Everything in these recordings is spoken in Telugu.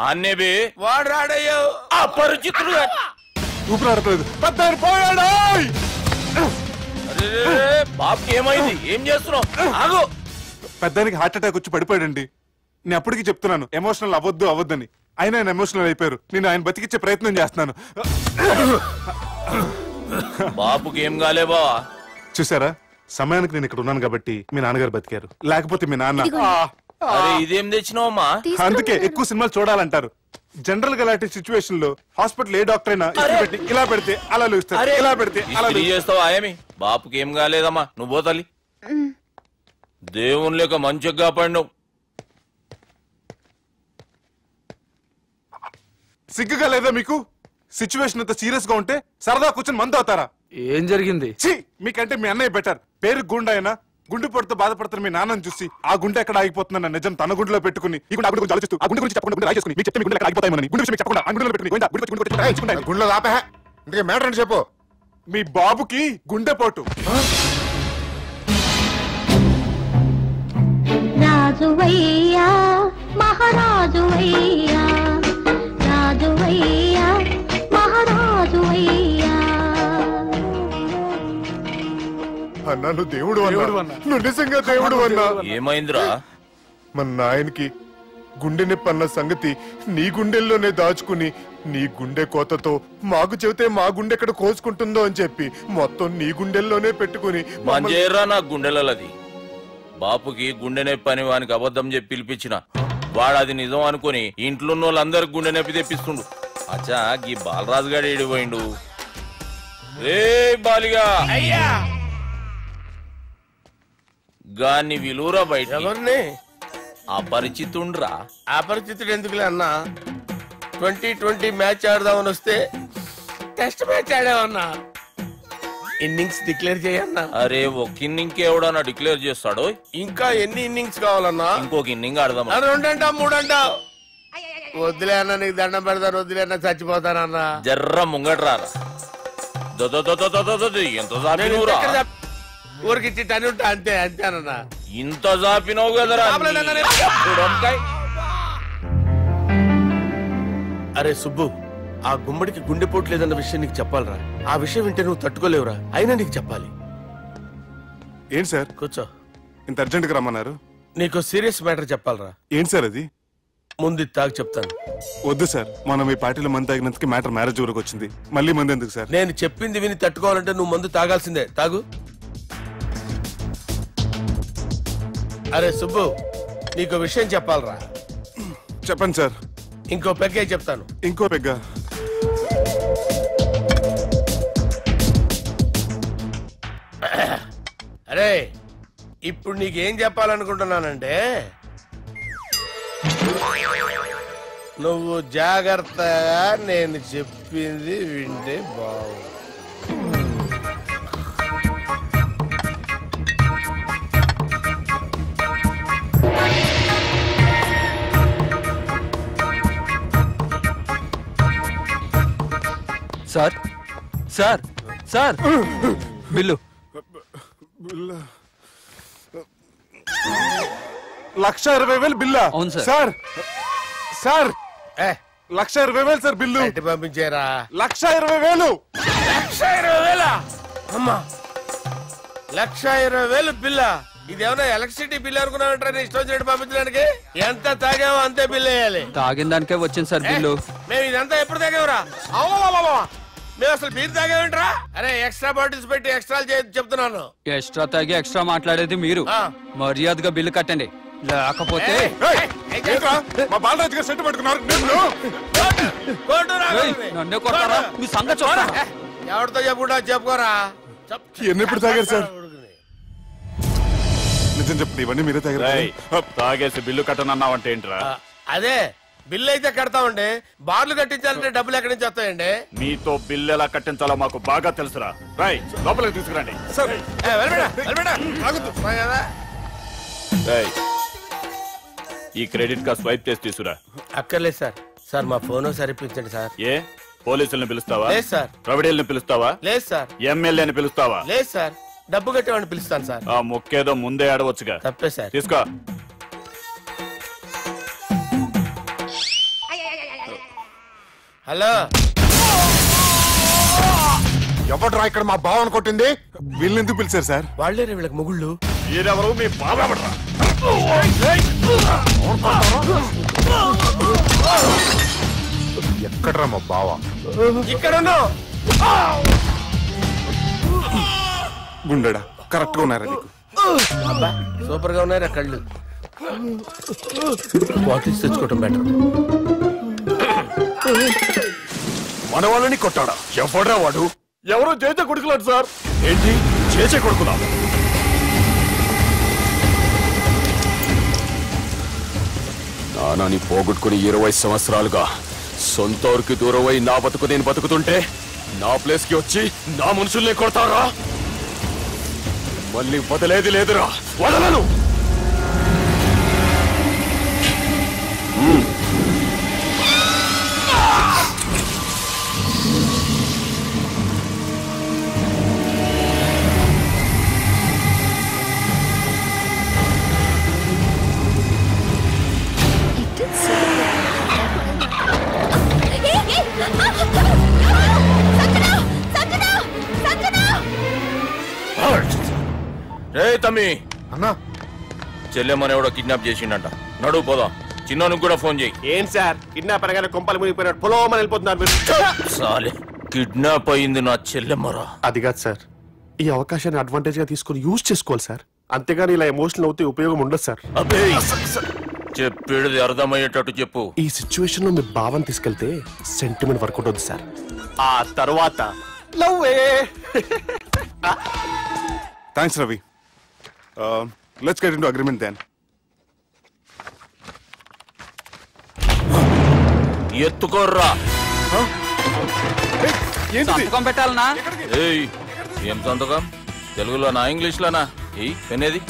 అన్నేబి వాడు రాడయ్యో అపరిచితుడు ఊపిరాడలేదు పెద్దాయన పోయాడు బాబుకి ఏమైంది ఏం చేస్తున్నావు ఆగు పెద్దానికి హార్ట్ అటాక్ వచ్చి పడిపోయాడండి నేను అప్పటికి చెప్తున్నాను ఎమోషనల్ అవ్వద్దని ఆయన ఎమోషనల్ అయిపోయారు నేను ఆయన బతికిచ్చే ప్రయత్నం చేస్తున్నాను బాబుకి ఏం కాలే బావా చూసారా సమయానికి నేను ఇక్కడ ఉన్నాను కాబట్టి మీ నాన్నగారు బతికారు లేకపోతే మీ నాన్న ఇదేం తెచ్చినావమ్మా అందుకే ఎక్కువ సినిమాలు చూడాలంటారు జనరల్ గా అలాంటి సిచ్యువేషన్ లో హాస్పిటల్ ఏ డాక్టర్ అయినా పెట్టి ఇలా పెడితే అలా లూస్తారు ఇలా పెడితే అలా చేస్తావా ఏమి బాపుకి ఏం కాలేదమ్మా నువ్వు పోతలి దేవుని లేక మంచిగా పడినావు సిగ్గుగా లేదా మీకు సిచ్యువేషన్ అంత సీరియస్ గా ఉంటే సరదా కూర్చొని మందు అవుతారా ఏం జరిగింది మీకంటే మీ అన్నయ్య బెటర్ పేరు గుండె అయినా గుండె పొడితో బాధపడుతున్న మీ నాన్నని చూసి ఆ గుండె ఎక్కడ ఆగిపోతుందన్న నిజం తన గుండెలో పెట్టుకుని ఈ గుండె గురించి ఆలోచిస్తూ ఆ గుండె గురించి చెప్పకుండా రాజేసుకుని మీకు చెప్తే మీ గుండె ఆగిపోతాయని గుండె విషయం చెప్పకుండా ఆ గుండెలో పెట్టుకుని గుండెలో ఆపే ఇంకే మ్యాటర్ అని చెప్పు మీ బాబుకి గుండెపోటు రాజువయ్యా మహారాజువయ్యా రాజువయ్యా మహారాజువయ్యా అన్నా నువ్వు దేవుడు అన్నా నువ్వు నిజంగా దేవుడు అన్నా ఏమైందిరా మన నాయనకి గుండె నొప్పి అన్న సంగతి నీ గుండెల్లోనే దాచుకుని నీ గుండె కోతతో మాకు చెబితే మా గుండె ఎక్కడ కోసుకుంటుందో అని చెప్పి మొత్తం నీ గుండెల్లోనే పెట్టుకుని మంజేరా నా గుండెలది బాపుకి గుండె నొప్పి అని వానికి అబద్ధం చెప్పి పిలిపించిన వాడు అది నిజం అనుకుని ఇంట్లో ఉన్న వాళ్ళందరికి గుండె నొప్పి తెప్పిస్తుండు అచ్చా గీ బాలరాజు గారు ఏడిపోయిండు రే బాలిగా అయ్యా గాన్ని విలువరా బయట ఎవరిని అపరిచితుండ్రా అపరిచితుడు ఎందుకులే అన్నా 2020 మ్యాచ్ ఆడదామని వస్తే టెస్ట్ మ్యాచ్ ఆడామన్నా ఇన్నింగ్స్ డిక్లేర్ చేయన్నా అరే ఒక ఇన్నింగ్ ఎవడన్నా డిక్లేర్ చేస్తాడు ఇంకా ఎన్ని ఇన్నింగ్స్ కావాలన్నా ఇంకొక ఇన్నింగ్ ఆడదాం 2 అంటా 3 అంటా వద్దులే అన్న నీకు దండం పెడతాను వద్దులే అన్న చచ్చిపోతానన్నా జర్ర ముంగట్రా ఎంత జాపినవురా ఊరికి టని ఉంటా అంతే అంతేనన్నా ఇంత జాపినవు కదరా అరే సుబ్బు ఆ గుమ్మడికి గుండెపోటు లేదన్న విషయం నీకు చెప్పాలరా ఆ విషయం వింటే నువ్వు తట్టుకోలేవురా అయినా నీకు చెప్పాలి ఏంటి సార్ కూర్చో ఇంత అర్జెంట్ గా రమ్మన్నారు నీకు సీరియస్ మ్యాటర్ చెప్పాలరా ఏంటి సార్ అది ముందు తాగు చెప్తాను వద్దు సార్ మనం ఈ పార్టీలో మంది తాగినందుకు మ్యాటర్ మ్యారేజ్ వరకు వచ్చింది మళ్ళీ మంది ఎందుకు సార్ నేను చెప్పింది విని తట్టుకోవాలంటే నువ్వు మందు తాగాల్సిందే తాగు అరే సుబ్బు నీకు విషయం చెప్పాలరా చెప్పండి సార్ ఇంకో పెగ్గే చెప్తాను ఇంకో పెగ్గ అరే ఇప్పుడు నీకేం చెప్పాలనుకుంటున్నానంటే నువ్వు జాగ్రత్తగా నేను చెప్పింది వింటే బాగు సార్ సార్ సార్ బిల్లు 1,20,000 బిల్లా అవును sir. Sir sir 1,20,000 sir bill పంపించారా 1,20,000 1,20,000 అమ్మా 1,20,000 బిల్లా ఇదేమన్నా ఎలక్ట్రిసిటీ బిల్ అనుకున్నామంటారా ఇష్టం వచ్చినట్టు పంపించడానికి ఎంత తాగామో అంతే బిల్ వేయాలి తాగిన దానికే వచ్చింది సార్ బిల్లు మేము ఇదంతా ఎప్పుడు తాగామరా మేము అసలు బీర్ తాగామంటారా అరే ఎక్స్ట్రా బాటిల్స్ పెట్టి ఎక్స్ట్రా చెప్తున్నాను ఎక్స్ట్రా తాగి ఎక్స్ట్రా మాట్లాడేది మీరు మర్యాదగా బిల్లు కట్టండి లేకపోతే మా బాలరాజు గారు సెట్ పట్టుకున్నారు నన్నే కొడతారా మీ సంగతి చూడరా ఎవరితో చెప్పుకుంటా చెప్పుకోరా ఎన్నెప్పుడు తాగారు సార్ నిజం చెప్పండి ఇవన్నీ మీరే తాగారు తాగేసి బిల్లు కట్టనన్నావంటే ఏంట్రా అదే బిల్లు అయితే కడతామండి బార్లు కట్టించాలంటే డబ్బులు ఎక్కడి నుంచి వస్తాయండి మీతో బిల్లు ఎలా కట్టించాలో మాకు బాగా తెలుసురా రాయ్ లోపలికి తీసుకురండి ఈ క్రెడిట్ కార్డ్ స్వైప్ చేసి తీసుకురా అక్కర్లేదు సార్ సార్ మా ఫోన్ సరిపించండి సార్ ఏ పోలీసుల్ని పిలుస్తావా లేదు సార్ ప్రొవిడీల్ని పిలుస్తావా లేదు సార్ ఎమ్మెల్యేని పిలుస్తావా లేదు సార్ డబ్బు కట్టేవాడిని పిలుస్తాను సార్ ఆ ముక్కేదో ముందే ఆడవచ్చుగా తప్పే సార్ తీసుకో హలో ఎవడ్రా ఇక్కడ మా బావని కొట్టింది? వీళ్ళని ఎందుకు పిలిచారు సార్? వాళ్ళేరే వీళ్ళకి మొగుళ్ళు. మీరెవరు? మీ బావ ఎవడ్రా? ఎక్కడ్రా మా బావ? ఇక్కడ గుండెడా కరెక్ట్ గా ఉన్నారా నీకు? సూపర్ గా ఉన్నారా కళ్ళు? బాటిల్స్ తెచ్చుకోవటం బెటర్. మన వాళ్ళని కొట్టాడా? ఎవడ్రా వాడు? ఎవరో చేసే కొడుకులాడు సార్. ఏంటి చేసే కొడుకులా? నానాని పోగొట్టుకుని 20 సంవత్సరాలుగా సొంత ఊరికి దూరమై నా బతుకు నేను బతుకుతుంటే నా ప్లేస్ కి వచ్చి నా మనుషుల్ని కొడతారా? మళ్ళీ వదిలేది లేదురా, వదలను. రే తమ్మి, అన్నా చెల్లెమ్మని ఎవడో కిడ్నాప్ చేసిండంట. నడువు పోదాం. చిన్నోనికి కూడా ఫోన్ చేయి. ఏం సార్ కిడ్నాప్ అనగానే కొంపలు మునిగిపోయినట్టు పొలవమని వెళ్ళిపోతున్నారు మీరు? సాలే, కిడ్నాప్ అయింది నా చెల్లెమ్మరా. అది కాదు సార్, ఈ అవకాశాన్ని అడ్వాంటేజ్ గా తీసుకుని యూజ్ చేసుకోవాలి సార్. అంతేగాని ఇలా ఎమోషనల్ అవుతే ఉపయోగం ఉండదు సార్. అబ్బే, చెప్పేది అర్థమయ్యేటట్టు చెప్పు. ఈ సిచ్యువేషన్ లో మీ భావం తీసుకెళ్తే సెంటిమెంట్ వర్కౌట్ అవుతుంది సార్. ఆ తర్వాత లవ్వే. Thanks Ravi. Let's get into agreement then. ఎత్తుకోర్రా. సంతకం పెట్టాలనా? ఏయ్, ఏం సంతకం? తెలుగులోనా ఇంగ్లీష్లోనా? ఏయ్ పెనేది.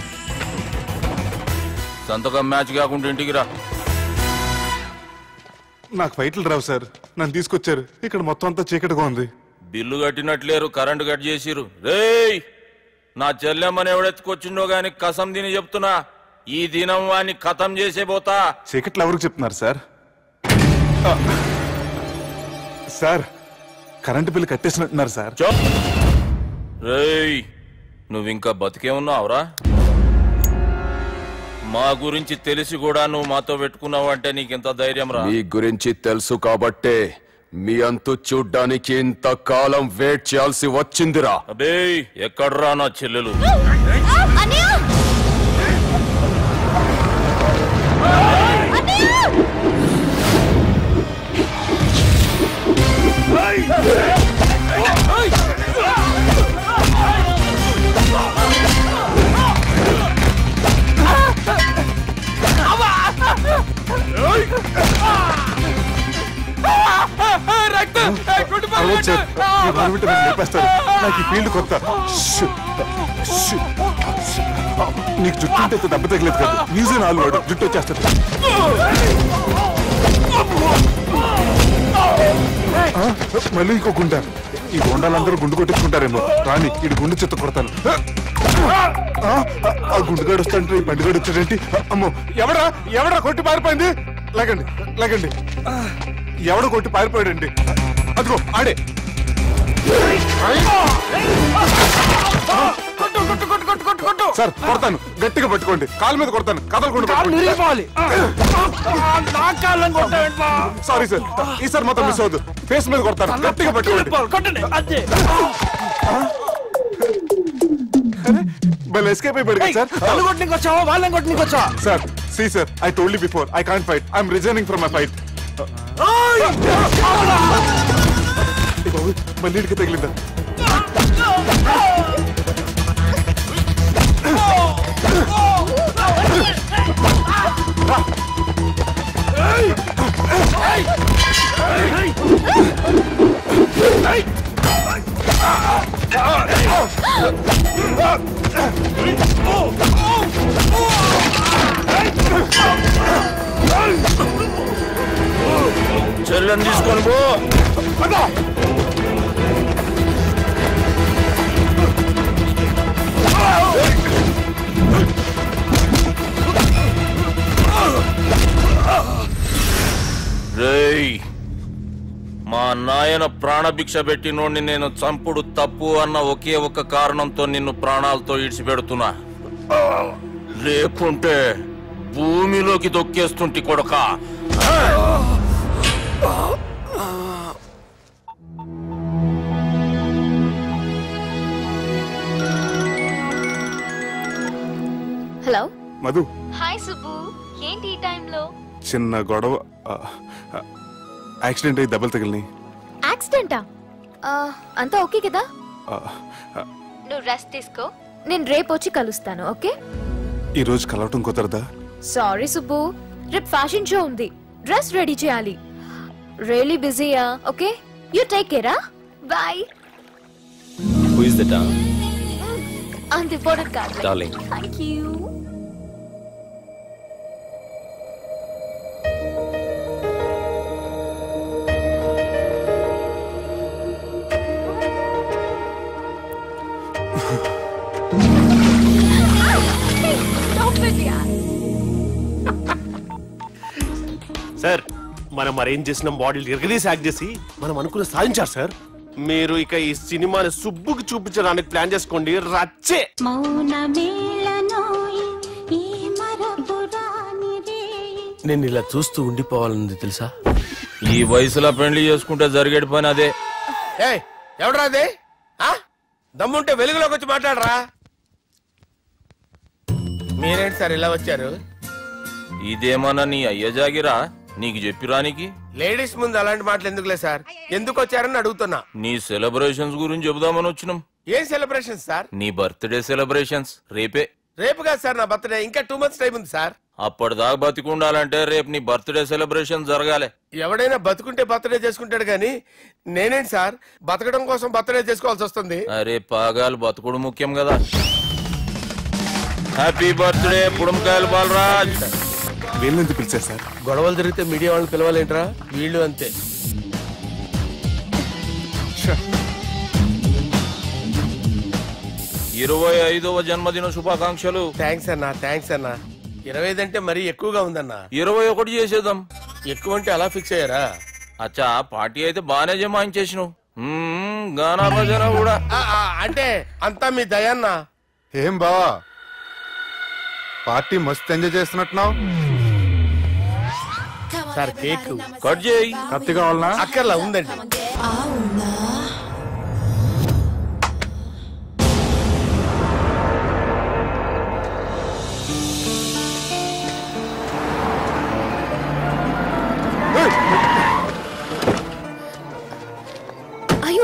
సంతకం మ్యాచ్ కాకుండా ఇంటికి రా. నాకు ఫైట్లు రావు సార్, నన్ను తీసుకొచ్చారు. ఇక్కడ మొత్తం అంతా చీకటిగా ఉంది. బిల్లు కట్టినట్లేరు, కరెంటు కట్ చేసిరు. రేయ్, నా చెల్లెమ్మని ఎవడెత్తుకొచ్చిండో గాని కసం తిని చెప్తున్నా, ఈ దినం వాణ్ణి ఖతం చేసే పోతా. చీకట్లు ఎవరికి చెప్తున్నారు సార్? సార్ కరెంటు బిల్లు కట్టేసినట్టున్నారు సార్. రేయ్, నువ్వింకా బతికే ఉన్నావురా? మా గురించి తెలిసి కూడా నువ్వు మాతో పెట్టుకున్నావు అంటే నీకెంత ధైర్యం రా? మీ గురించి తెలుసు కాబట్టే మీ అంతు చూడ్డానికి ఇంతకాలం వెయిట్ చేయాల్సి వచ్చిందిరా. అబే, ఎక్కడ్రా నా చెల్లెలు? నాకు ఈ ఫీల్డ్ కొత్త. నీకు జుట్టు ఉంటే దెబ్బ తగలేదు కదా, మ్యూజియం ఆలు వాడు జుట్టు వచ్చేస్తాడు. మళ్ళీ ఇంకో గుండ. ఈ గుండాలందరూ గుండు కొట్టించుకుంటారేమో. రాని ఇటు గుండు చెత్త కొడతాను. ఆ గుండుగాడు వస్తాంటే ఈ బండిగాడు వచ్చాడేంటి? అమ్మో, ఎవడా కొట్టి పారిపోయింది? లేకండి లేకండి, ఎవడో కొట్టి పారిపోయాడండి. అదిగో ఆడే. సార్ కొడతాను, గట్టిగా పట్టుకోండి. కాలు మీద కొడతాను, కదలకుండా సారీ సార్, ఈసారి మొత్తం మిస్ అవద్దు. ఫేస్ మీద కొడతాను, గట్టిగా పట్టుకోండి. Well, escape అయిపోయాడు సార్. వాళ్ళని కొట్టనికొచ్చా? Sir, see sir, I told you before, I can't fight. I'm resigning from my fight. మళ్ళీ ఇడికి తగిలిందా? చెల్లెని తీసుకొని పో. రేయ్, నాయన ప్రాణభిక్ష పెట్టినోడిని నేను చంపుడు తప్పు అన్న ఒకే ఒక్క కారణంతో నిన్ను ప్రాణాలతో ఇడిచిపెడుతున్నా. లేకుంటే భూమిలోకి తొక్కేస్తుంటి కొడకా. హలో మధు, హాయ్ సుబ్బు, ఏంటి ఈ టైంలో? చిన్న గొడవ, యాక్సిడెంట్ అయ్యి దెబ్బలు తగిలినాయి. యాక్సిడెంటా? అంతా ఓకే కదా? నువ్వు రెస్ట్ తీసుకో, నేను రేపు వచ్చి కలుస్తాను. ఓకే? ఈ రోజు కలవటం కుదరదా? సారీ సుబ్బు, రేపు ఫ్యాషన్ షో ఉంది, డ్రెస్ రెడీ చేయాలి. రియలీ బిజీయా? Okay, you take care. Bye. Who is that? అంత ఇంపార్టెంట్ కాదు. Darling. Thank you. సార్, మనం అరేంజ్ చేసిన మోడల్ ఎరగదీసి యాక్ట్ చేసి మనం అనుకున్న సాధించారు సార్. మీరు ఇక ఈ సినిమాని సుబ్బుకి చూపించడానికి ప్లాన్ చేసుకోండి. రచ్చే. నేను ఇలా చూస్తూ ఉండిపోవాలని తెలుసా? ఈ వయసులో పెళ్లి చేసుకుంటే జరిగేటి పని అదే. ఎవడరా అదే? దమ్ముంటే వెలుగులోకి వచ్చి మాట్లాడరా. మీరేంటి సార్ ఇలా వచ్చారు? ఇదేమన్నా నీ అయ్య జాగిరా నీకు చెప్పిరానికి? లేడీస్ ముందు అలాంటి మాటలు ఎందుకులే సార్, ఎందుకు వచ్చారని అడుగుతున్నా. నీ సెలబ్రేషన్స్ గురించి చెబుదామని వచ్చినాం. ఏం సెలబ్రేషన్ సార్? నీ బర్త్డే సెలబ్రేషన్స్ రేపే. రేపు కాదు సార్ నా బర్త్డే, ఇంకా 2 months టైం ఉంది సార్. అప్పటిదాకా బతికుండాలంటే రేపు నీ బర్త్డే సెలబ్రేషన్ జరగాలి. ఎవడైనా బతుకుంటే బర్త్డే చేసుకుంటాడు గానీ నేనేంటి సార్ బతకడం కోసం బర్త్డే చేసుకోవాల్సి వస్తుంది? అరే పాగాలు, బతుకుడు ముఖ్యం కదా. హ్యాపీ బర్త్డే పుడంకాయలు బాలరాజ్. వీళ్ళెందుకు పిలిచారు సార్? గొడవలు జరిగితే మీడియా వాళ్ళని పిలవాలేంట్రా? వీళ్ళు అంతే. 25వ జన్మదిన శుభాకాంక్షలు. థ్యాంక్స్ అన్నా, థ్యాంక్స్ అన్నా. 25 అంటే మరీ ఎక్కువగా ఉందన్నా. 21 చేసేద్దాం. ఎక్కువ అంటే అలా ఫిక్స్ అయ్యారా? అచ్చా, పార్టీ అయితే బానే జమాయించేసినావు. గానా భజన కూడా. అంటే అంతా మీ దయన్నా. ఏం బావా, పార్టీ మస్తు ఎంజాయ్ చేస్తున్నట్టున్నావు. సార్ కేక్ కట్ చేయి. కత్తి కావాలనా? అక్కర్లా, ఉందండి.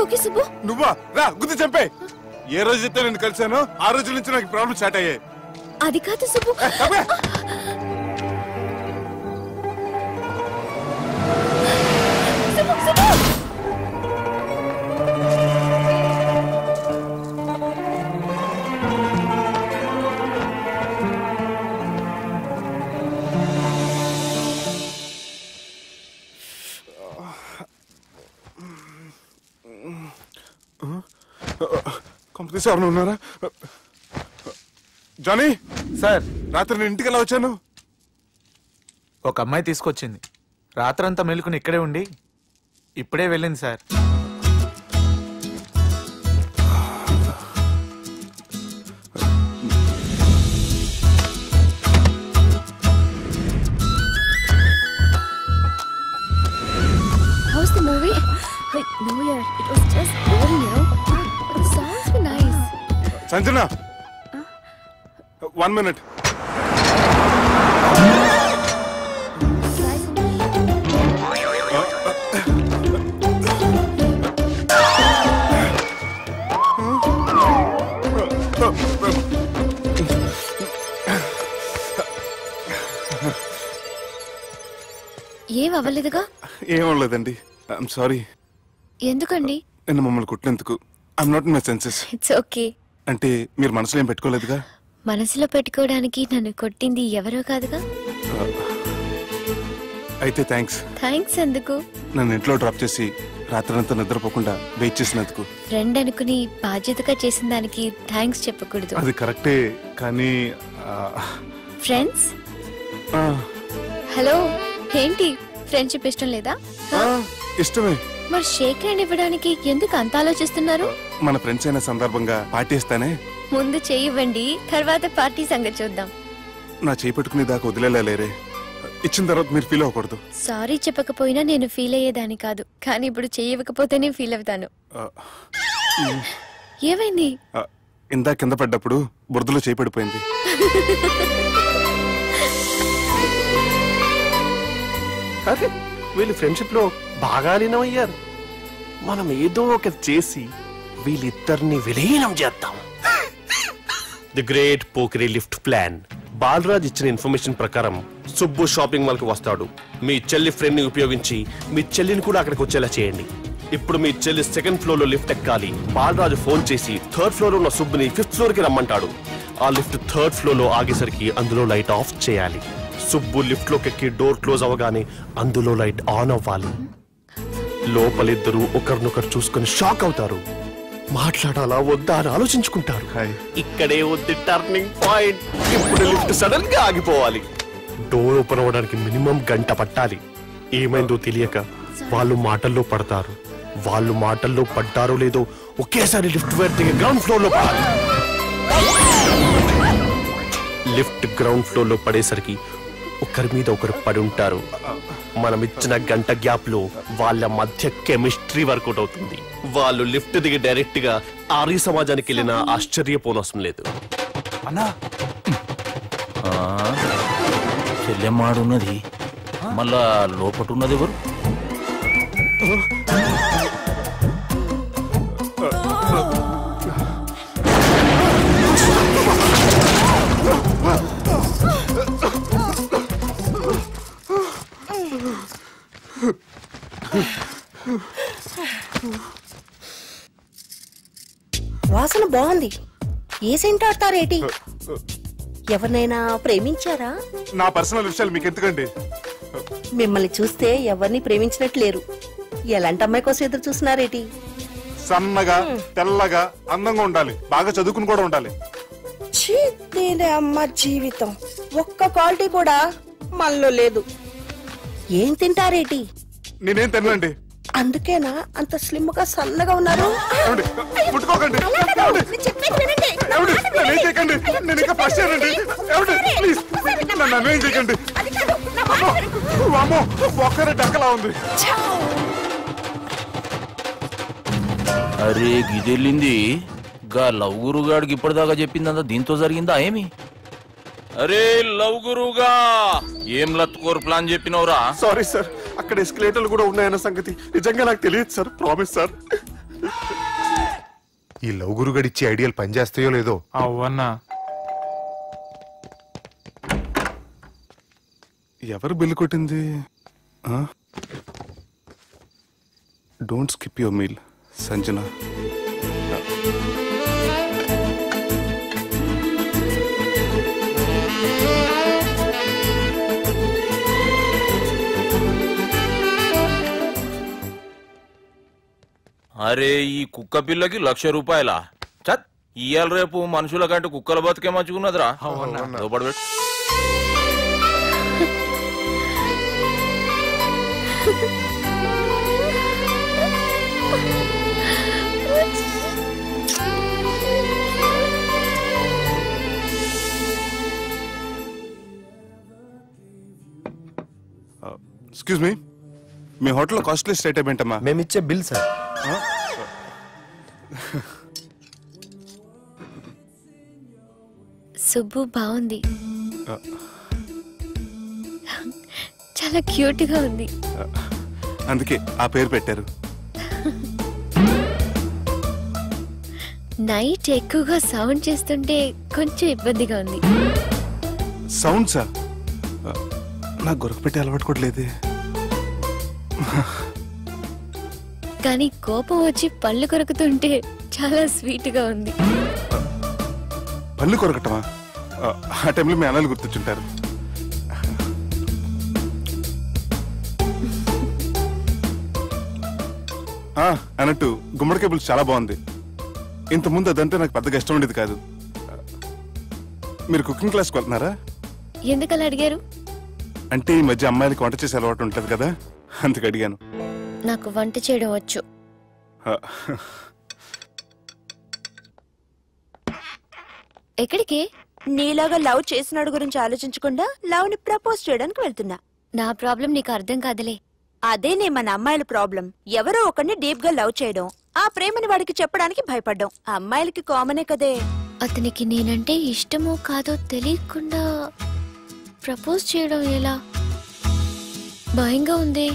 ఓకే సుబ్బు, నువ్వా? రా గుద్ది చంపే. ఏ రోజైతే నేను కలిసానో ఆ రోజు నుంచి నాకు ప్రాబ్లం స్టార్ట్ అయ్యాయి. అది కాదు సుబ్బు. కంపెనీ ఎవరు ఉన్నారా? జానీ సార్, రాత్రి నేను ఇంటికి ఎలా వచ్చాను? ఒక అమ్మాయి తీసుకొచ్చింది. రాత్రంతా మెలుకుని ఇక్కడే ఉండి ఇప్పుడే వెళ్ళింది sir. How's the movie? No, yaar, it was just boring, you know. The songs were nice. Sanjana, 1 minute. ఏం అవ్వలేదుగా? ఏం అవ్వలేదండి. I'm sorry. ఎందుకండి? నిన్న మమ్మల్ని కుట్టినందుకు I'm not in my senses. It's okay. అంటే మీరు మనసులో ఏం పెట్టుకోలేదుగా? మనసులో పెట్టుకోవడానికి నన్ను కొట్టింది ఎవరో కాదుగా. అయితే థ్యాంక్స్. థ్యాంక్స్ ఎందుకు? నన్ను ఇంట్లో డ్రాప్ చేసి రాత్రంతా నిద్రపోకుండా వెయిట్ చేసినందుకు. ఫ్రెండ్ అనుకుని బాధ్యతగా చేసిన దానికి థ్యాంక్స్ చెప్పకూడదు. అది కరెక్టే, కానీ ఫ్రెండ్స్. హలో, ఏంటి ఫ్రెండ్షిప్ ఇష్టం లేదా? ఇష్టమే, మరి షేక్ హ్యాండ్ ఇవ్వడానికి ఎందుకు అంత ఆలోచిస్తున్నారు? మన ఫ్రెండ్స్ అయిన సందర్భంగా పార్టీ ఇస్తానే. ముందు చెయ్యివ్వండి, తర్వాత పార్టీ సంగతి చూద్దాం. నా చేయి పెట్టుకునే దాకా వదిలేలేరే. ఇచ్చిన తర్వాత మీరు ఫీల్ అవ్వకూడదు. సారీ చెప్పకపోయినా నేను ఫీల్ అయ్యేదాన్ని కాదు, కానీ ఇప్పుడు చెయ్యకపోతేనే ఫీల్ అవుతాను. ఏమైంది? ఇందా కింద పడ్డప్పుడు బురదలో చేయి పడిపోయింది. అరే వీళ్ళు ఫ్రెండ్షిప్ లో బాగా లీనమయ్యారు. మనం ఏదో ఒకటి చేసి వీళ్ళిద్దరిని విలీనం చేద్దాం. ది గ్రేట్ పోకరీ లిఫ్ట్ ప్లాన్. బాలరాజ్ ఇచ్చిన ఇన్ఫర్మేషన్ ప్రకారం సుబ్బు షాపింగ్ మాల్ కు వస్తాడు. మీ చెల్లి ఫ్రెండ్ ని ఉపయోగించి మీ చెల్లిని కూడా అక్కడికి వచ్చేలా చేయండి. ఇప్పుడు మీ చెల్లి సెకండ్ ఫ్లోర్ లో లిఫ్ట్ ఎక్కాలి. బాలరాజు ఫోన్ చేసి థర్డ్ ఫ్లోర్ లో ఉన్న సుబ్బుని ఫిఫ్త్ ఫ్లోర్ కి రమ్మంటాడు. ఆ లిఫ్ట్ థర్డ్ ఫ్లోర్ లో ఆగేసరికి అందులో లైట్ ఆఫ్ చేయాలి. సుబ్బు లిఫ్ట్ లోకి ఎక్కి డోర్ క్లోజ్ అవ్వగానే అందులో లైట్ ఆన్ అవ్వాలి. లోపలిద్దరూ ఒకరినొకరు చూసుకుని షాక్ అవుతారు. మాట్లాడాలా వద్దా అని ఆలోచించుకుంటారు. ఇక్కడే వద్దు టర్నింగ్ పాయింట్. ఇప్పుడు లిఫ్ట్ సడన్ గా ఆగిపోవాలి. డోర్ ఓపెన్ అవ్వడానికి మినిమం గంట పట్టాలి. ఏమైందో తెలియక వాళ్ళు మాటల్లో పడతారు. వాళ్ళు మాటల్లో పడ్డారో లేదో ఒకేసారి లిఫ్ట్ వేర్ గ్రౌండ్ ఫ్లోర్ లో పడాలి. లిఫ్ట్ గ్రౌండ్ ఫ్లోర్ లో పడేసరికి ఒకరి మీద ఒకరు పడి ఉంటారు. మనం ఇచ్చిన గంట గ్యాప్ లో వాళ్ళ మధ్య కెమిస్ట్రీ వర్కౌట్ అవుతుంది. వాళ్ళు లిఫ్ట్ దిగి డైరెక్ట్ గా ఆర్య సమాజానికి వెళ్ళినా ఆశ్చర్యపోనవసరం లేదు. అన్నా చెల్లెమ్మాడున్నది, మళ్ళా లోపటున్నది ఎవరు? వాసన బాగుంది. ఏ సెంట్ ఆడతారేటి? ఎవరినైనా ప్రేమించారా? నా పర్సనల్ విషయాలు మీకు ఎందుకండి? మిమ్మల్ని చూస్తే ఎవరిని ప్రేమించినట్లేరు. ఎలాంటి అమ్మాయి కోసం ఎదురు చూస్తున్నారేటి? సన్నగా తెల్లగా అందంగా ఉండాలి, బాగా చదువుకుని కూడా ఉండాలి. దీని అమ్మ జీవితం ఒక్క క్వాలిటీ కూడా మనలో లేదు. ఏం తింటారేటి? నేనేం తినండి. అందుకేనా అంత స్లిమ్ గా సన్నగా ఉన్నారు? ముట్టుకోకండి, నేను ఇంకా ఫస్ట్ చేయనండి. ప్లీజ్ నన్ను ఏం చేయకండి. ఒక్కరే డక్కలా ఉంది. అరే గిదెళ్ళింది గా లవ్ గురుగాడికి ఇప్పటిదాకా చెప్పిందంతా దీంతో జరిగిందా ఏమి? అరే లవ్ గురుగా ఏం లత్కోర్ ప్లాన్ చెప్పినవురా? సారీ సార్, అక్కడ ఎస్కలేటర్లు కూడా ఉన్నాయన్న సంగతి నిజంగా నాకు తెలియదు సార్. Promise sir. ఈ లవ్ గురుగడి ఇచ్చే ఐడియాలు పనిచేస్తాయో లేదో. అవ్వన్నా ఎవరు బిల్లు కొట్టింది? Don't skip your meal Sanjana. అరే ఈ కుక్క పిల్లకి 1,00,000 రూపాయలా? చత్ ఇయ్యాల రేపు మనుషుల కంటే కుక్కల బతికే మంచుకున్నదిరా. లోపడబెట్టు. ఎక్స్క్యూజ్ మీ, మీ హోటల్లో కాస్ట్లీ స్టేట్ ఏంటమ్మా? మేమిచ్చే బిల్ సార్. సుబ్బు బాగుంది, చాలా క్యూట్ గా ఉంది. అందుకే ఆ పేరు పెట్టారు. నైట్ ఎక్కువగా సౌండ్ చేస్తుంటే కొంచెం ఇబ్బందిగా ఉంది. సౌండ్సా? నాకు గొరక పెట్టి అలవాటు కూడా లేదే. కానీ కోపం వచ్చి పళ్ళు కొరుకుతుంటే చాలా స్వీట్ గా ఉంది. పళ్ళు కొరకటమా? ఆ టైంలో మీ అన్నలు గుర్తొచ్చుంటారు. అన్నట్టు గుమ్మడికాయ పులుసు చాలా బాగుంది. ఇంతకుముందు అదంటే నాకు పెద్దగా ఇష్టం ఉండేది కాదు. మీరు కుకింగ్ క్లాస్కి వెళ్తున్నారా? ఎందుకలా అడిగారు? అంటే ఈ మధ్య అమ్మాయిలకి వంట చేసే అలవాటు ఉంటుంది కదా, అందుకు అడిగాను. నాకు వంట చేయడం వచ్చు. ఎక్కడికి? నీలాగా లవ్ చేసినాడు గురించి ఆలోచించకుండా లవ్ ని ప్రపోజ్ చేయడానికి వెళ్తున్నా. నా ప్రాబ్లం నీకు అర్థం కాదులే. అదేనే మన అమ్మాయిల ప్రాబ్లం. ఎవరో ఒకరిని డీప్ గా లవ్ చేయడం, ఆ ప్రేమని వాడికి చెప్పడానికి భయపడ్డం అమ్మాయిలకి కామనే కదే. అతనికి నేనంటే ఇష్టమో కాదో తెలియకుండా ప్రపోజ్ చేయడం ఎలా? భయంగా ఉంది.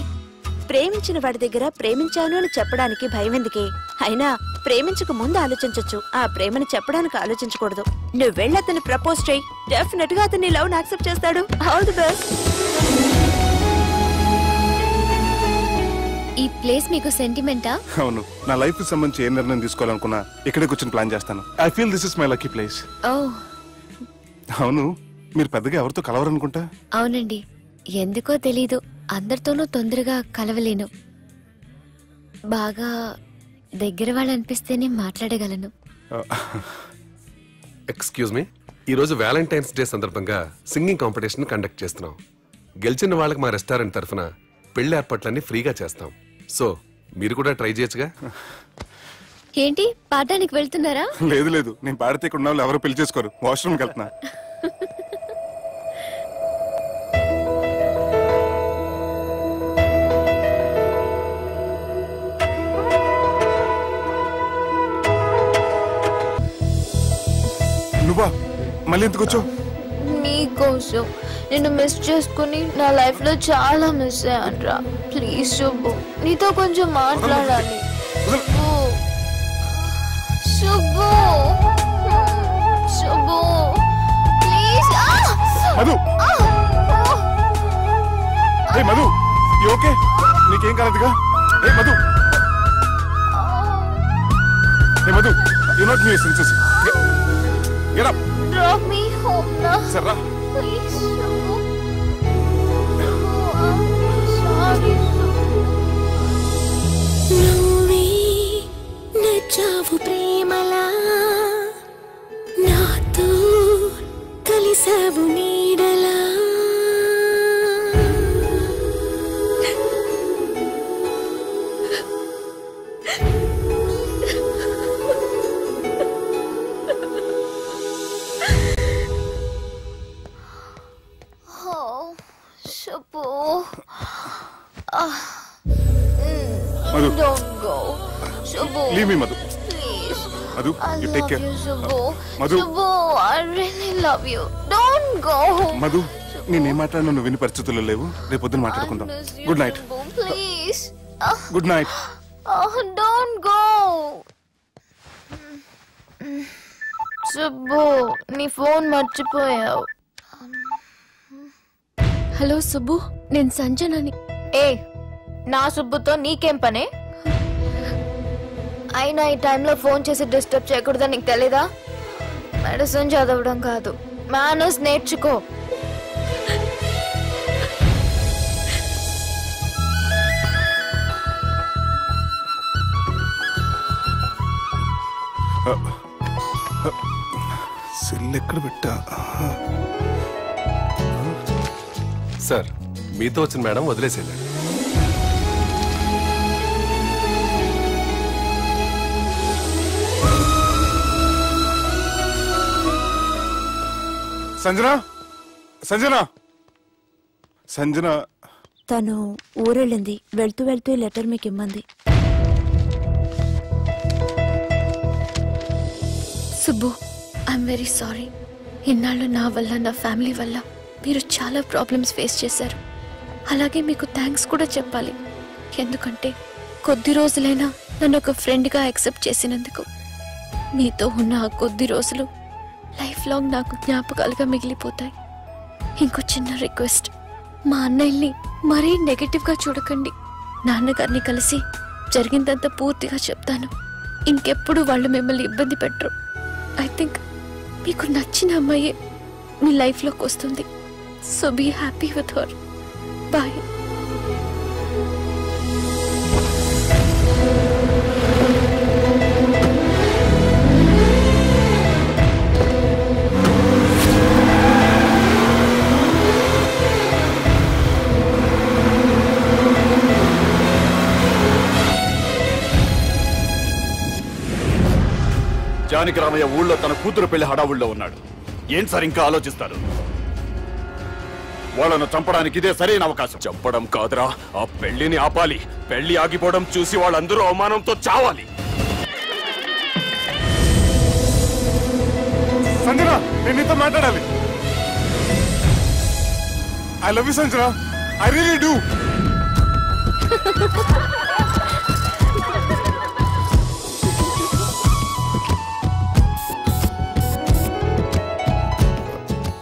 ప్రేమించిన వాడి దగ్గర ప్రేమించాను అని చెప్పడానికి భయం ఎందుకే? అయినా ప్రేమించక ముందు ఆలోచించొచ్చు, ఆ ప్రేమని చెప్పడానికి ఆలోచించకూడదు. నువ్వు వెళ్ళి అతన్ని ప్రపోజ్ చేయి. డెఫినెట్ గా అతన్ని లవ్ యాక్సెప్ట్ చేస్తాడు. All the best. ఈ ప్లేస్ మీకు సెంటిమెంటా? అవును, నా లైఫ్ కి సంబంధించి ఏ నిర్ణయం తీసుకోవాలనుకున్నా ఇక్కడే కూర్చొని ప్లాన్ చేస్తాను. I feel this is my lucky place. ఓ అవును, మీరు పెద్దగా ఎవరితో కలవరనుకుంటా? అవునండి, ఎందుకో తెలీదు, అందరితోనూ తొందరగా కలవలేను. బాగా దగ్గర వాళ్ళు అనిపిస్తేనే మాట్లాడగలను. ఎక్స్క్యూజ్ మీ, ఈ రోజు వ్యాలంటైన్స్ డే సందర్భంగా సింగింగ్ కాంపిటీషన్ కండక్ట్ చేస్తున్నాం. గెలిచిన వాళ్ళకి మా రెస్టారెంట్ తరఫున పెళ్లి ఏర్పాట్లన్నీ ఫ్రీగా చేస్తాం. సో మీరు కూడా ట్రై చేయొచ్చుగా. ఏంటి, పాడడానికి వెళ్తున్నారా? లేదు లేదు, నేను పాడితే ఇక్కడ ఉన్న వాళ్ళు ఎవరు పెళ్లి చేసుకోరు. వాష్రూమ్కి వెళ్తున్నా. నువ్వా మళ్ళీ ఎందుకు వచ్చావు? నీకోసం. నిన్ను మిస్ చేసుకుని నా లైఫ్ లో చాలా మిస్ అయ్యానురా. ప్లీజ్ శుభు, నీతో కొంచెం మాట్లాడాలి. శుభు, శుభు, ప్లీజ్. మధు, ఏ మధు, యు ఓకే? నీకేం కాలేదుగా? ఏ మధు, ఏ Madhu, you not new senses. Get up. Drop me home now. Sarra. Please, Shubhu. Oh, I'm sorry, Shubhu. నువ్వే నచ్చావు ప్రేమలా, నాతో కలిసావు నీడలా. Madhu. Don't go. Shubhu. Leave me, Madhu. Please. Madhu, I you take love care. you, Shubhu. Madhu. Shubhu, I really love you. Don't go. Madhu, నేనేం మాట్లాడినా నువ్వు విని పరిస్థితుల్లో లేవు. రేపు పొద్దున మాట్లాడుకుందాం. Good night. Please. Good night. Don't go. Subbu, నీ ఫోన్ మర్చిపోయావు. హలో సుబ్బు, నేను సంజనని. ఏ, నా సుబ్బుతో నీకేం పనే? అయినా ఈ టైంలో ఫోన్ చేసి డిస్టర్బ్ చేయకూడదని నీకు తెలీదా? మెడిసిన్ చదవడం కాదు, మేనర్స్ నేర్చుకో. సెల్ ఎక్కడ పెట్టా? సార్, మీతో వచ్చిన మేడం వదిలేసేయండి. సంజన, సంజన, సంజన. తను ఊరెళ్ళింది. వెళ్తూ వెళ్తూ ఈ లెటర్ మీకు ఇమ్మంది. Subbu, I'm very sorry. ఇన్నాళ్ళు నా వల్ల, నా ఫ్యామిలీ వల్ల మీరు చాలా ప్రాబ్లమ్స్ ఫేస్ చేశారు. అలాగే మీకు థ్యాంక్స్ కూడా చెప్పాలి. ఎందుకంటే కొద్ది రోజులైనా నన్ను ఒక ఫ్రెండ్గా యాక్సెప్ట్ చేసినందుకు. మీతో ఉన్న ఆ కొద్ది రోజులు లైఫ్ లాంగ్ నాకు జ్ఞాపకాలుగా మిగిలిపోతాయి. ఇంకో చిన్న రిక్వెస్ట్, మా అన్నయ్యని మరీ నెగటివ్గా చూడకండి. నాన్నగారిని కలిసి జరిగిందంతా పూర్తిగా చెప్తాను. ఇంకెప్పుడు వాళ్ళు మిమ్మల్ని ఇబ్బంది పెట్టరు. ఐ థింక్ మీకు నచ్చిన అమ్మాయి మీ లైఫ్లోకి వస్తుంది. So be happy with her. Bye. Janaki Ramayya ఊళ్ళో తన కూతురు పెళ్లి హడావుల్లో ఉన్నాడు. ఏం సార్ ఇంకా ఆలోచిస్తారు? వాళ్ళను చంపడానికి ఇదే సరైన అవకాశం. చంపడం కాదురా, ఆ పెళ్లిని ఆపాలి. పెళ్లి ఆగిపోవడం చూసి వాళ్ళందరూ అవమానంతో చావాలి. సంజన, నేను నీతో మాట్లాడాలి. I love you Sanjana, I really do.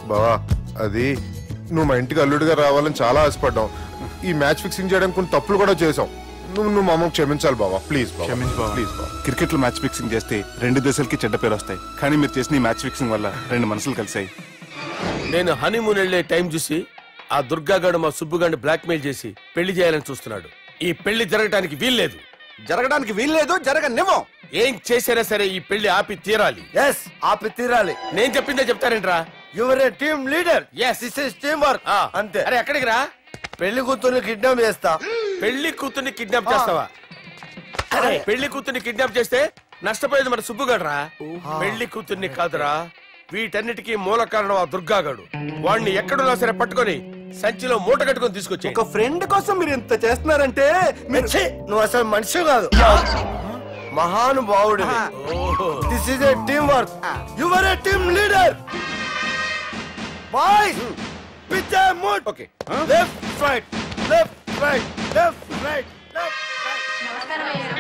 బావా, అది నువ్వు మా ఇంటికి అల్లుడిగా రావాలని చాలా ఆశపడ్డావు. ఈ మ్యాచ్ ఫిక్సింగ్ చేయడానికి కొన్ని తప్పులు కూడా చేసావు. నువ్వు మా అమ్మకు క్షమించాలి బావా, ప్లీజ్. క్షమించు బావా, ప్లీజ్ బావా. క్రికెట్ లో మ్యాచ్ ఫిక్సింగ్ చేస్తే 2 దేశాలకి చెడ్డ పేరు వస్తాయి. కానీ మీరు చేసిన ఈ మ్యాచ్ ఫిక్సింగ్ వల్ల 2 మనసులు కలిసాయి. నేను హనీమూన్ వెళ్లే టైం చూసి ఆ దుర్గాగాడు మా సుబ్బుగాడిని బ్లాక్మెయిల్ చేసి పెళ్లి చేయాలని చూస్తున్నాడు. ఈ పెళ్లి జరగడానికి వీల్లేదు. జరగనివ్వం. ఏం చేసినా సరే ఈ పెళ్లి ఆపి తీరాలి. ఆపి తీరాలి. నేను చెప్పిందే చెప్తారేంట్రా? Your a team leader. This is team work. అంతే. అరే ఎక్కడికి రా? పెళ్లి కూతుర్ని కిడ్నాప్ చేస్తా. పెళ్లి కూతుర్ని కిడ్నాప్ చేస్తావా? అరే పెళ్లి కూతుర్ని కిడ్నాప్ చేస్తే నష్టపోయేది మన సుబ్బుగాడురా. పెళ్లి కూతుర్ని కాదురా, వీటన్నిటికీ మూల కారణం ఆ దుర్గాగాడు. వాడిని ఎక్కడున్నా సరే పట్టుకొని సంచిలో మూట కట్టుకొని తీసుకొచ్చి. ఒక ఫ్రెండ్ కోసం మీరు ఇంత చేస్తున్నారంటే నువ్వు అసలు మనిషి కాదు, మహానుభావుడు. This is a team work. Your a team leader. Boys pitch A mood. Okay, left right left right left right left right.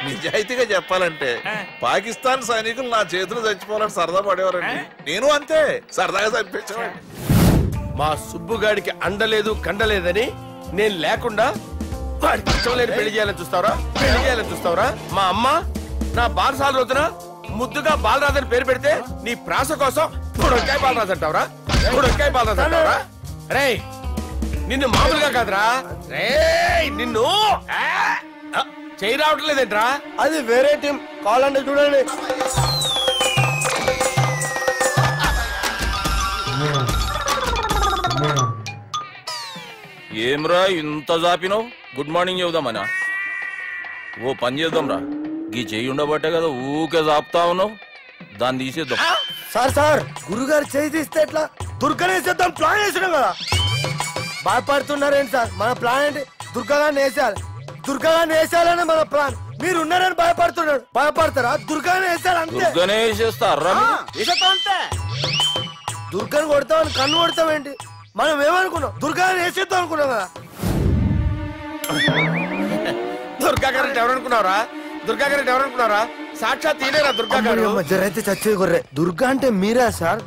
నిజాయితీగా చెప్పాలంటే పాకిస్తాన్ సైనికులు నా చేతులు చచ్చిపోవాలని సరదా పడేవారండి. నేను అంతే సరదాగా చనిపించేవాడిని. మా సుబ్బుగాడికి అండలేదు కండలేదని నేను లేకుండా వాడికి ఇష్టం లేని పెళ్లి చేయాలని చూస్తావరా? మా అమ్మ నా బాలసాల రోజున ముద్దుగా బాలరాజు పేరు పెడితే నీ ప్రాస కోసం గుడొక్కాయ బాలరాజు అంటావరా? రే నిన్ను మామూలుగా కాదురా, రే నిన్ను చేయి రావట్లేదేంట్రా? అది వేరే టీం, కావాలంటే చూడండి. ఏమ్రా ఇంత జాపినావు? Good morning చెబుదామనా? ఓ పని చేద్దాం రా, గీ చెయ్యి ఉండబట్టే కదా ఊకే జాపుతా ఉన్నావు. దాన్ని తీసేద్దాం. సార్ గురుగారు చేయి తీస్తే ఎట్లా? దుర్గానేసేద్దాం ప్లాన్ వేసినాం కదా. భయపడుతున్నారేంటి సార్? మన ప్లాన్ ఏంటి? దుర్గాగాన్ని వేసేయాలని మన ప్లాన్. మీరు ఉన్నారని భయపడతారా? దుర్గానే వేసేయాలంటే దుర్గాని కొడతామని కన్ను కొడతామేంటి? మనం ఏమనుకున్నాం? దుర్గాని వేసేద్దాం అనుకున్నాం కదా. దుర్గా గారు ఎవరనుకున్నారా? సాక్షాత్ ఈయనేరా దుర్గా గారు. జరైతే చచ్చేది గొర్రె. దుర్గా అంటే మీరా సార్?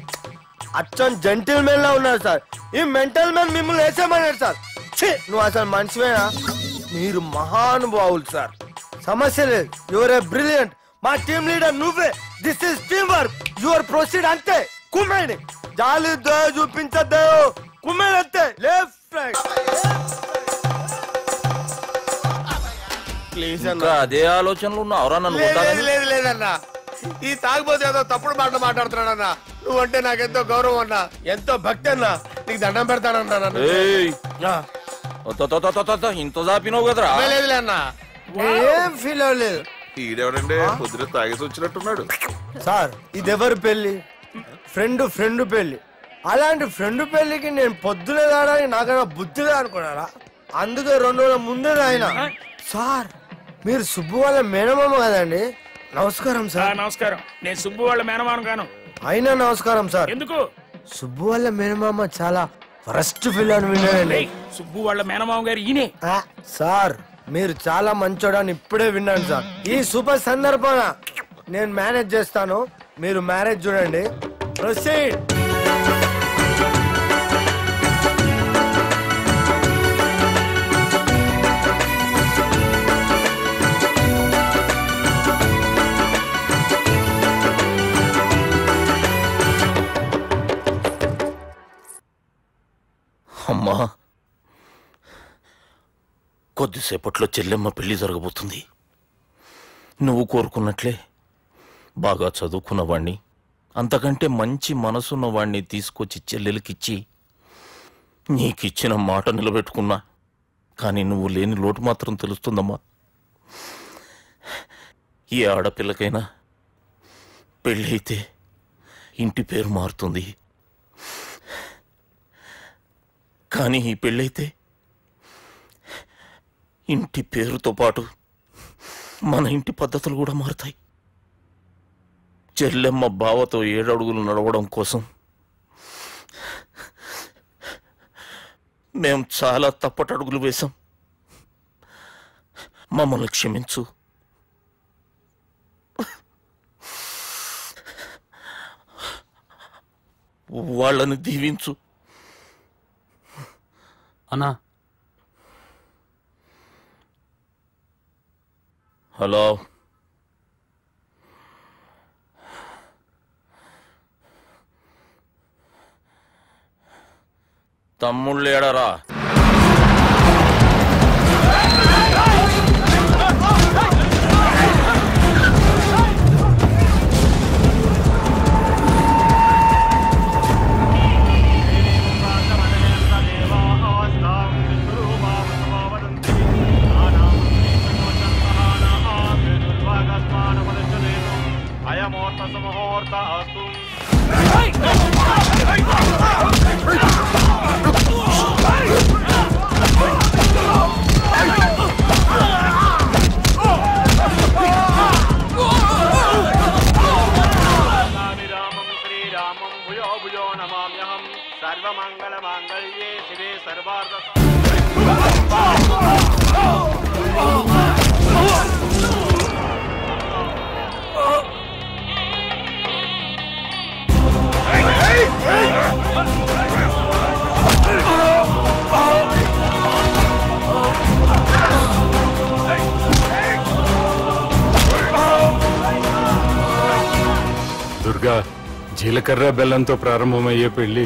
అచ్చం జెంటిల్ మెన్ లా ఉన్నారు సార్. ఈ మెంటల్ మెన్ మిమ్మల్ని వేసేమన్నాడు సార్. నువ్వు అసలు మనిషివేనా? మీరు మహానుభావులు సార్, సమస్య లేదు. Your a brilliant. మా టీమ్ లీడర్ నువ్వే. This is team work. Your proceed అంతే. కుమ్మేని జాలి చూపించద్దు. కుమ్మేని అంతే. Left right. ప్లీజ్ ఇంకా అదే ఆలోచనలు ఉన్నావురా? లేదన్నా, ఈ తాగుబోతు ఏదో తప్పుడు మాటలు మాట్లాడుతున్నాడన్నా. నువ్వంటే నాకెంతో గౌరవం అన్నా, ఎంతో భక్తి అన్నా. నీకు దండం పెడతానన్నా. ఇంత జాపినావు కదరా? లేదులే అన్నా, ఏం ఫీల్ అవ్వలేదు. ఈడెవడండి పొద్దున తాగేసి వచ్చినట్టున్నాడు. సార్ ఇది ఎవరు పెళ్లి? ఫ్రెండ్ పెళ్లి. అలాంటి ఫ్రెండ్ పెళ్లికి నేను పొద్దునే రావడానికి నాకన్నా బుద్ధిగా అనుకున్నారా? అందుకే 2 రోజుల ముందే ఆయన. సార్ మీరు సుబ్బు వాళ్ళ మేనమామ కదండి? నమస్కారం సార్. నమస్కారం. నేను సుబ్బు వాళ్ళ మేనమామ కాను. అయినా నమస్కారం సార్. ఎందుకు? సుబ్బు వాళ్ళ మేనమామ చాలా ఫస్ట్ ఫిల్ అని విన్నానండి. సుబ్బు వాళ్ళ మేనమామ గారు ఈయనే. సార్ మీరు చాలా మంచోడని ఇప్పుడే విన్నాను సార్. ఈ శుభ సందర్భాన నేను మేనేజ్ చేస్తాను, మీరు మ్యారేజ్ చూడండి. ప్రొసీడ్. అమ్మా, కొద్దిసేపట్లో చెల్లెమ్మ పెళ్లి జరగబోతుంది. నువ్వు కోరుకున్నట్లే బాగా చదువుకున్నవాణ్ణి, అంతకంటే మంచి మనసున్నవాణ్ణి తీసుకొచ్చి చెల్లెలకిచ్చి నీకిచ్చిన మాట నిలబెట్టుకున్నా. కానీ నువ్వు లేని లోటు మాత్రం తెలుస్తుందమ్మా. ఏ ఆడపిల్లకైనా పెళ్ళైతే ఇంటి పేరు మారుతుంది, కానీ ఈ పెళ్ళైతే ఇంటి పేరుతో పాటు మన ఇంటి పద్ధతులు కూడా మారుతాయి. చెల్లెమ్మ బావతో 7 అడుగులు నడవడం కోసం మేం చాలా తప్పటడుగులు వేశాం. మమ్మల్ని క్షమించు. వాళ్ళని దీవించు. అన్నా హలో, తమ్ముళ్ళు ఏడరా? దుర్గా, జీలకర్ర బెల్లంతో ప్రారంభమయ్యే పెళ్లి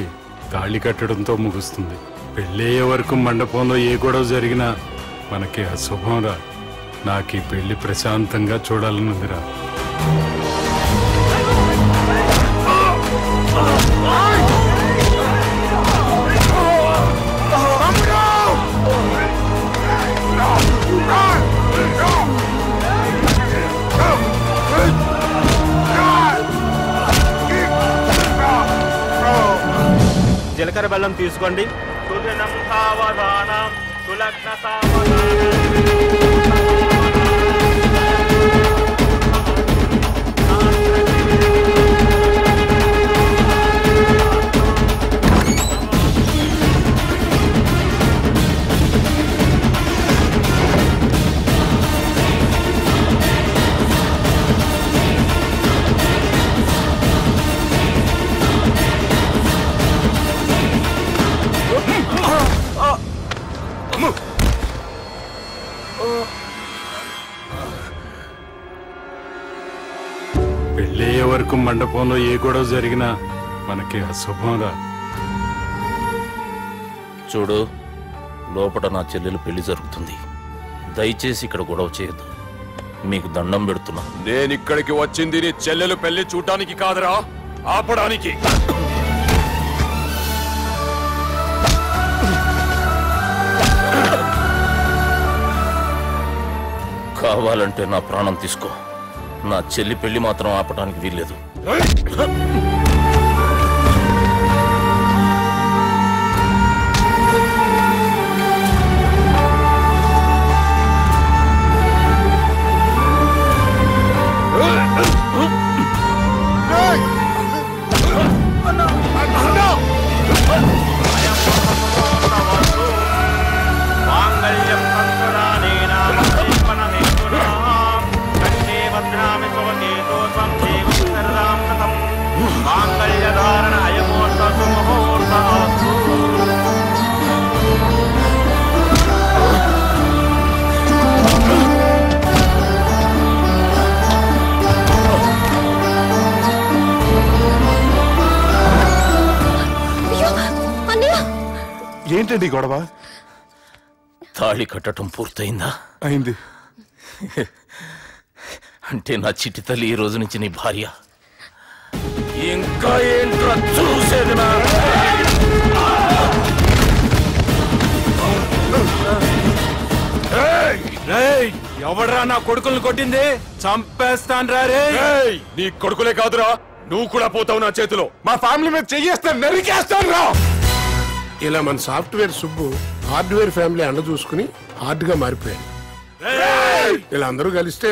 తాళి కట్టడంతో ముగుస్తుంది. పెళ్ళయ్యే వరకు మండపంలో ఏ గొడవ జరిగినా మనకి అశుభం రా. నాకు ఈ పెళ్లి ప్రశాంతంగా చూడాలనుందిరా. జీలకర్ర బెల్లం తీసుకోండి. పెళ్ళయ్యే వరకు మండపంలో ఏ గొడవ జరిగినా మనకి అశుభం రా. చూడు, లోపల నా చెల్లెలు పెళ్లి జరుగుతుంది. దయచేసి ఇక్కడ గొడవ చేయొద్దు. మీకు దండం పెడుతున్నా. నేనిక్కడికి వచ్చింది నీ చెల్లెలు పెళ్లి చూడటానికి కాదురా, ఆపడానికి. కావాలంటే నా ప్రాణం తీసుకో, నా చెల్లి పెళ్లి మాత్రం ఆపటానికి వీల్లేదు. ఏంటండి గొడవ? తాళి కట్టడం పూర్తయిందా? అయింది. అంటే నా చిట్టి తల్లి ఈ రోజు నుంచి నీ భార్య. ఇంకా ఏంట్రా చూసేది? నా ఎవడరా నా కొడుకులను కొట్టింది? చంపేస్తాను రా రే. నీ కొడుకులే కాదురా, నువ్వు కూడా పోతావు నా చేతిలో. మా ఫ్యామిలీ మీద చెయ్యేస్తాను, నరికేస్తాను రా. ఇలా మన సాఫ్ట్వేర్ సుబ్బు హార్డ్వేర్ ఫ్యామిలీ అండ చూసుకుని హార్డ్ గా మారిపోయాడు. ఇలా అందరూ కలిస్తే